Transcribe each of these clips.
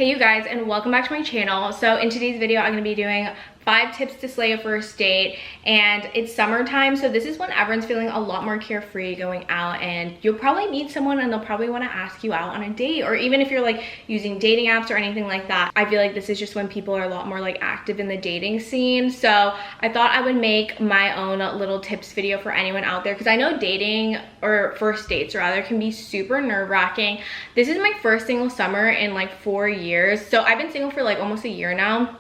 Hey you guys, and welcome back to my channel. So in today's video I'm going to be doing 5 tips to slay a first date, and it's summertime, so this is when everyone's feeling a lot more carefree going out, and you'll probably meet someone and they'll probably want to ask you out on a date, or even if you're like using dating apps or anything like that. I feel like this is just when people are a lot more like active in the dating scene. So I thought I would make my own little tips video for anyone out there, because I know dating, or first dates rather, can be super nerve-wracking. This is my first single summer in like 4 years, so I've been single for like almost a year now.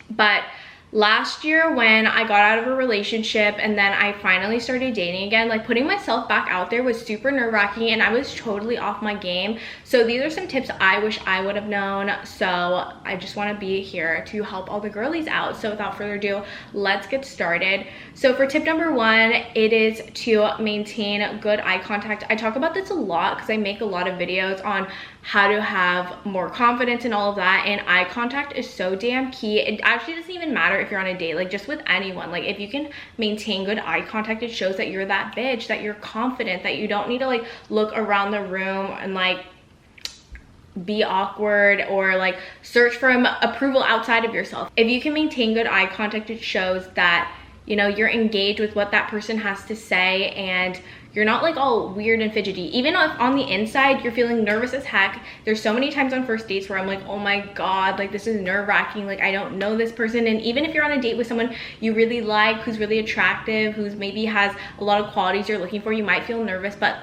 But last year when I got out of a relationship and then I finally started dating again, like putting myself back out there was super nerve-wracking and I was totally off my game. So these are some tips I wish I would have known. So I just want to be here to help all the girlies out. So without further ado, let's get started. So for tip number 1, it is to maintain good eye contact. I talk about this a lot because I make a lot of videos on how to have more confidence and all of that, and eye contact is so damn key. It actually doesn't even matter if you're on a date, like just with anyone. Like if you can maintain good eye contact, it shows that you're that bitch, that you're confident, that you don't need to like look around the room and like be awkward or like search for approval outside of yourself. If you can maintain good eye contact, it shows that, you know, you're engaged with what that person has to say and you're not like all weird and fidgety. Even if on the inside you're feeling nervous as heck. There's so many times on first dates where I'm like, oh my god, like this is nerve-wracking, like I don't know this person. And even if you're on a date with someone you really like, who's really attractive, who's maybe has a lot of qualities you're looking for, you might feel nervous, but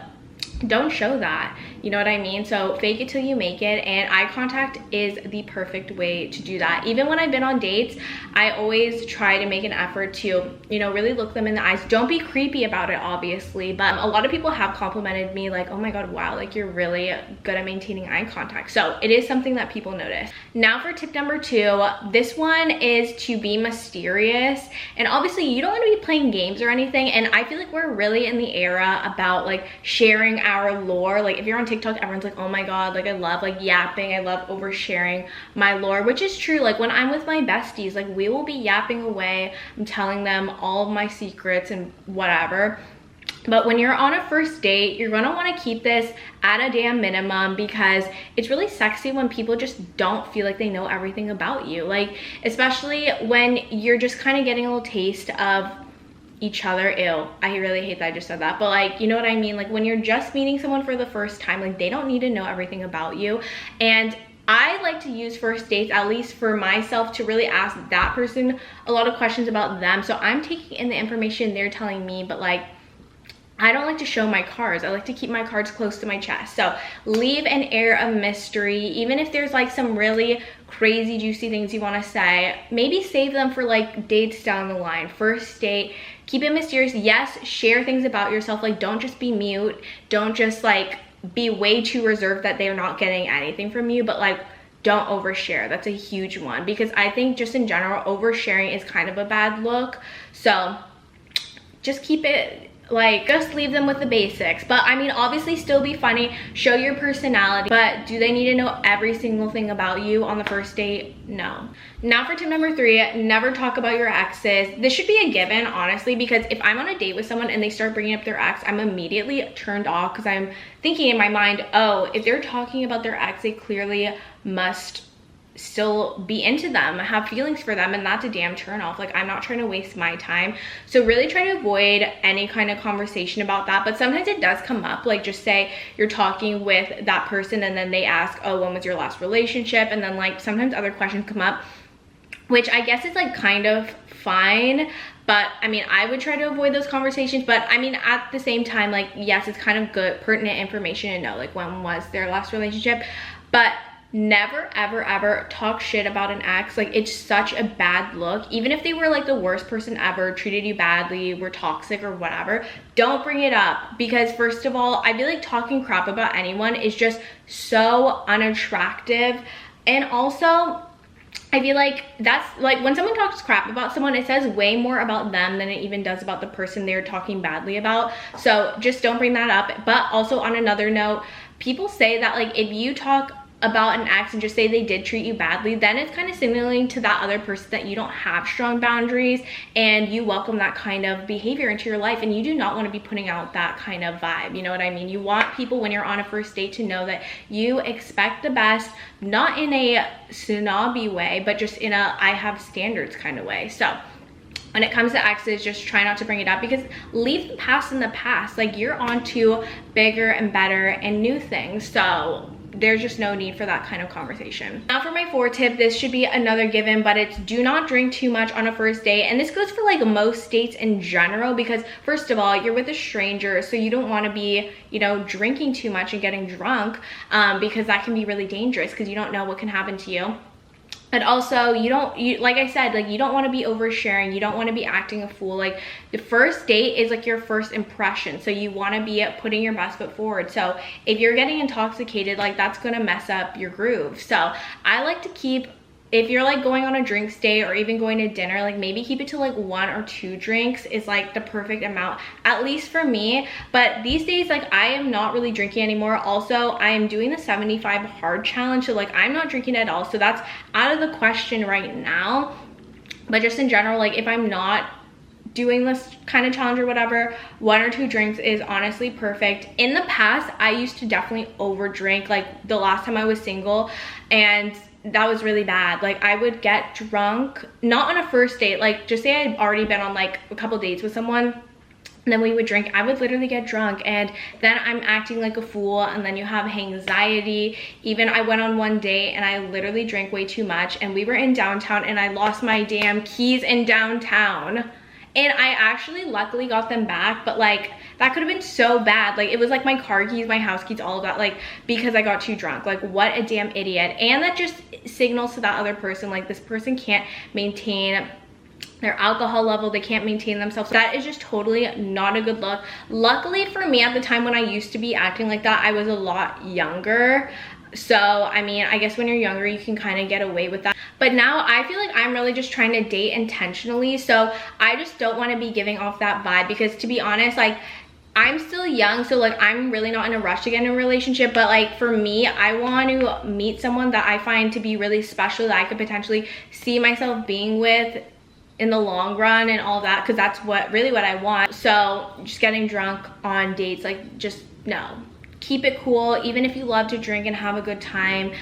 don't show that, you know what I mean? So fake it till you make it, and eye contact is the perfect way to do that. Even when I've been on dates, I always try to make an effort to, you know, really look them in the eyes. Don't be creepy about it, obviously, but a lot of people have complimented me like, oh my god, wow, like you're really good at maintaining eye contact. So it is something that people notice. Now for tip number 2, this one is to be mysterious. And obviously you don't want to be playing games or anything, and I feel like we're really in the era about like sharing our lore. Like if you're on TikTok, everyone's like, oh my god, like I love like yapping, I love oversharing my lore, which is true. Like when I'm with my besties, like we will be yapping away, I'm telling them all of my secrets and whatever. But when you're on a first date, you're gonna wanna keep this at a damn minimum, because it's really sexy when people just don't feel like they know everything about you. Like especially when you're just kind of getting a little taste of each other. Ew, I really hate that I just said that, but like, you know what I mean? Like when you're just meeting someone for the first time, like they don't need to know everything about you. And I like to use first dates, at least for myself, to really ask that person a lot of questions about them. So I'm taking in the information they're telling me, but like I don't like to show my cards. I like to keep my cards close to my chest. So leave an air of mystery. Even if there's like some really crazy juicy things you want to say, maybe save them for like dates down the line. First date, keep it mysterious. Yes, share things about yourself. Like don't just be mute. Don't just like be way too reserved that they're not getting anything from you, but like don't overshare. That's a huge one, because I think just in general oversharing is kind of a bad look. So just keep it, like just leave them with the basics. But I mean, obviously still be funny, show your personality, but do they need to know every single thing about you on the first date? No. Now for tip number 3, never talk about your exes. This should be a given, honestly, because if I'm on a date with someone and they start bringing up their ex, I'm immediately turned off, because I'm thinking in my mind, oh, if they're talking about their ex, they clearly must still be into them, have feelings for them, and that's a damn turn off. Like I'm not trying to waste my time. So really try to avoid any kind of conversation about that. But sometimes it does come up, like just say you're talking with that person and then they ask, oh, when was your last relationship? And then like sometimes other questions come up, which I guess is like kind of fine. But I mean, I would try to avoid those conversations. But I mean, at the same time, like yes, it's kind of good, pertinent information to know, like when was their last relationship. But never ever ever talk shit about an ex. Like it's such a bad look. Even if they were like the worst person ever, treated you badly, were toxic or whatever, don't bring it up. Because first of all, I feel like talking crap about anyone is just so unattractive. And also I feel like that's like when someone talks crap about someone, it says way more about them than it even does about the person they're talking badly about. So just don't bring that up. But also on another note, people say that like if you talk about an ex and just say they did treat you badly, then it's kind of signaling to that other person that you don't have strong boundaries and you welcome that kind of behavior into your life, and you do not want to be putting out that kind of vibe. You know what I mean? You want people when you're on a first date to know that you expect the best, not in a snobby way, but just in a I have standards kind of way. So when it comes to exes, just try not to bring it up, because leave the past in the past. Like, you're on to bigger and better and new things. So there's just no need for that kind of conversation. Now for my 4th tip, this should be another given, but it's do not drink too much on a first date. And this goes for like most dates in general, because first of all, you're with a stranger, so you don't want to be, you know, drinking too much and getting drunk, because that can be really dangerous because you don't know what can happen to you. And also, like I said, like, you don't want to be oversharing. You don't want to be acting a fool. Like, the first date is like your first impression, so you want to be putting your best foot forward. So if you're getting intoxicated, like, that's gonna mess up your groove. So I like to keep, if you're like going on a drinks date or even going to dinner, like maybe keep it to like 1 or 2 drinks is like the perfect amount, at least for me. But these days, like, I am not really drinking anymore. Also, I am doing the 75 hard challenge, so like I'm not drinking at all, so that's out of the question right now. But just in general, like, if I'm not doing this kind of challenge or whatever, 1 or 2 drinks is honestly perfect. In the past, I used to definitely over drink, like the last time I was single, and that was really bad. Like, I would get drunk, not on a first date, like just say I had already been on like a couple dates with someone, and then we would drink. I would literally get drunk, and then I'm acting like a fool, and then you have anxiety. Even I went on one date and I literally drank way too much, and we were in downtown and I lost my damn keys in downtown. And I actually luckily got them back, but like, that could have been so bad. Like, it was like my car keys, my house keys, all of that, like, because I got too drunk. Like, what a damn idiot. And that just signals to that other person, like, this person can't maintain their alcohol level, they can't maintain themselves. That is just totally not a good look. Luckily for me, at the time when I used to be acting like that, I was a lot younger. So, I mean, I guess when you're younger, you can kind of get away with that. But now I feel like I'm really just trying to date intentionally. So I just don't want to be giving off that vibe, because to be honest, like, I'm still young, so like, I'm really not in a rush to get in a relationship. But like, for me, I want to meet someone that I find to be really special, that I could potentially see myself being with in the long run and all that, because that's really what I want. So just getting drunk on dates, like, just no. Keep it cool. Even if you love to drink and have a good time,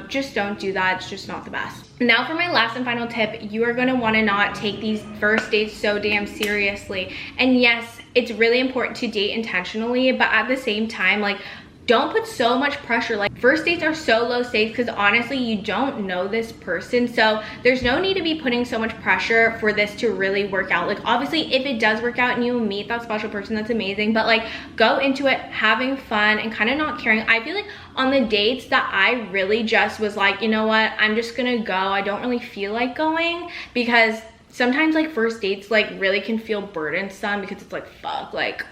just don't do that. It's just not the best. Now for my last and final tip, you are going to want to not take these first dates so damn seriously. And yes, it's really important to date intentionally, but at the same time, like, don't put so much pressure. Like, first dates are so low stakes because honestly, you don't know this person, so there's no need to be putting so much pressure for this to really work out. Like, obviously, if it does work out and you meet that special person, that's amazing, but like, go into it having fun and kind of not caring. I feel like on the dates that I really just was like, you know what, I'm just gonna go, I don't really feel like going, because sometimes like first dates like really can feel burdensome, because it's like, fuck, like,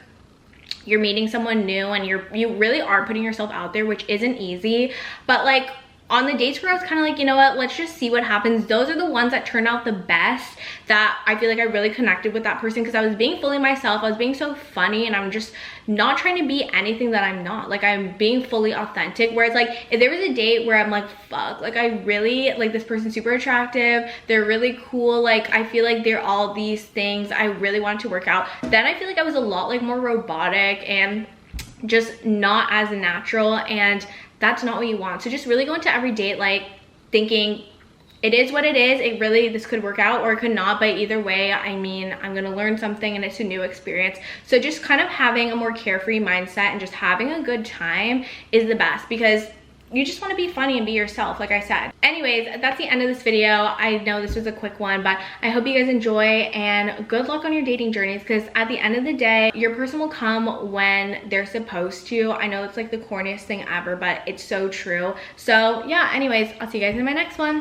you're meeting someone new and you really are putting yourself out there, which isn't easy. But like, on the dates where I was kind of like, you know what, let's just see what happens, those are the ones that turn out the best, that I feel like I really connected with that person, because I was being fully myself, I was being so funny, and I'm just not trying to be anything that I'm not. Like, I'm being fully authentic. Whereas like, if there was a date where I'm like, fuck, like, I really like this person, super attractive, they're really cool, like, I feel like they're all these things, I really want to work out, then I feel like I was a lot like more robotic and just not as natural, and that's not what you want. So just really go into every date like thinking it is what it is. This could work out or it could not, but either way, I mean, I'm gonna learn something and it's a new experience. So just kind of having a more carefree mindset and just having a good time is the best, because you just want to be funny and be yourself, like I said. Anyways, that's the end of this video. I know this was a quick one, but I hope you guys enjoy, and good luck on your dating journeys, because at the end of the day, your person will come when they're supposed to. I know it's like the corniest thing ever, but it's so true. So yeah, anyways, I'll see you guys in my next one.